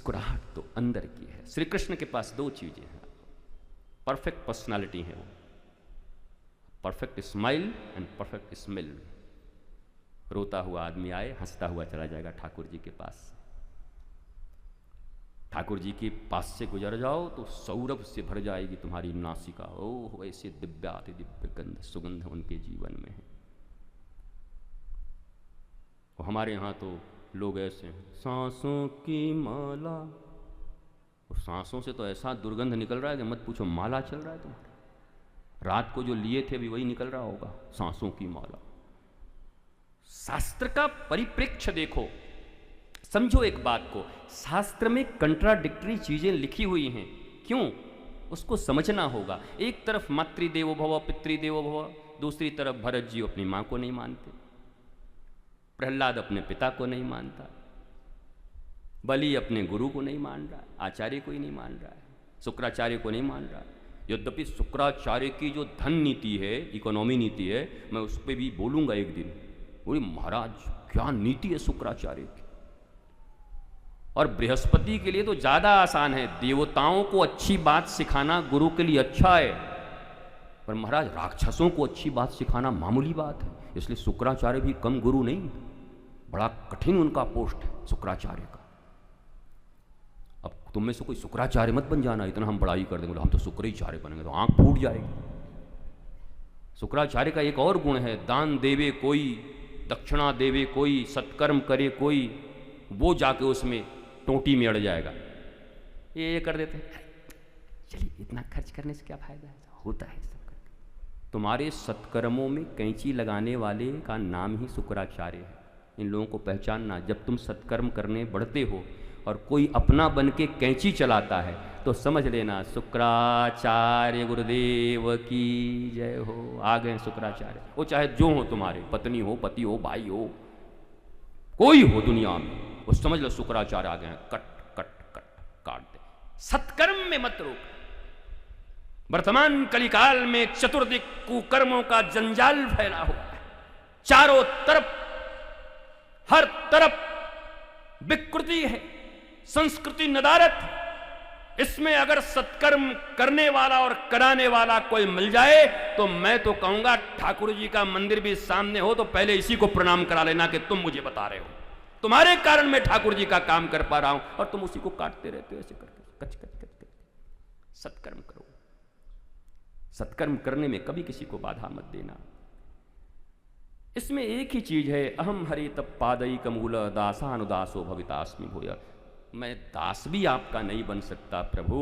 मुस्कुराहट तो अंदर की है। श्री कृष्ण के पास दो चीजें हैं, परफेक्ट पर्सनालिटी है वो, perfect smile and perfect smell. रोता हुआ आदमी आए, हंसता हुआ चला जाएगा ठाकुर जी के पास। ठाकुर जी के पास से गुजर जाओ तो सौरभ से भर जाएगी तुम्हारी नासिका। ओह, ऐसे दिव्याति दिव्य गंध सुगंध उनके जीवन में है। और हमारे यहाँ तो लोग ऐसे हैं, सांसों की माला, और सांसों से तो ऐसा दुर्गंध निकल रहा है कि मत पूछो, माला चल रहा है तुम्हारा। रात को जो लिए थे अभी वही निकल रहा होगा, सांसों की माला। शास्त्र का परिप्रेक्ष्य देखो, समझो एक बात को, शास्त्र में कंट्राडिक्टरी चीजें लिखी हुई हैं, क्यों, उसको समझना होगा। एक तरफ मातृदेवो भव पितृदेवो भव, दूसरी तरफ भरत जी अपनी मां को नहीं मानते, प्रहलाद अपने पिता को नहीं मानता, बलि अपने गुरु को नहीं मान रहा है, आचार्य को ही नहीं मान रहा है, शुक्राचार्य को नहीं मान रहा है। यद्यपि शुक्राचार्य की जो धन नीति है, इकोनॉमी नीति है, मैं उस पर भी बोलूंगा एक दिन। बोले महाराज क्या नीति है शुक्राचार्य की। और बृहस्पति के लिए तो ज्यादा आसान है, देवताओं को अच्छी बात सिखाना गुरु के लिए अच्छा है, पर महाराज राक्षसों को अच्छी बात सिखाना मामूली बात है। इसलिए शुक्राचार्य भी कम गुरु नहीं, बड़ा कठिन उनका पोस्ट है शुक्राचार्य का। अब तुम में से कोई शुक्राचार्य मत बन जाना, इतना हम बड़ाई कर देंगे, हम तो शुक्राचार्य बनेंगे तो आंख फूट जाएगी। शुक्राचार्य का एक और गुण है, दान देवे कोई, दक्षिणा देवे कोई, सत्कर्म करे कोई, वो जाके उसमें टोटी में अड़ जाएगा। ये कर देते हैं, चलिए इतना खर्च करने से क्या फायदा है, होता है सब करके। तुम्हारे सत्कर्मों में कैंची लगाने वाले का नाम ही शुक्राचार्य है। इन लोगों को पहचानना, जब तुम सत्कर्म करने बढ़ते हो और कोई अपना बन के कैंची चलाता है तो समझ लेना शुक्राचार्य गुरुदेव की जय हो, आ गए शुक्राचार्य। वो चाहे जो हो, तुम्हारे पत्नी हो, पति हो, भाई हो, कोई हो दुनिया में, वो समझ लो शुक्राचार्य आ गए हैं, कट कट कट काट दे। सत्कर्म में मत रोक। वर्तमान कलिकाल में चतुर्दिक कुकर्मों का जंजाल फैला हुआ है, चारों तरफ हर तरफ विकृति है, संस्कृति नदारत है। इसमें अगर सत्कर्म करने वाला और कराने वाला कोई मिल जाए तो मैं तो कहूंगा ठाकुर जी का मंदिर भी सामने हो तो पहले इसी को प्रणाम करा लेना कि तुम मुझे बता रहे हो, तुम्हारे कारण मैं ठाकुर जी का काम कर पा रहा हूं और तुम उसी को काटते रहते हो ऐसे करके, कच कच कच कच। सत्कर्म करो, सत्कर्म करने में कभी किसी को बाधा मत देना। इसमें एक ही चीज है, अहम हरित पादयिक मूल दासानुदासो भवितास्मि भूय। मैं दास भी आपका नहीं बन सकता प्रभु,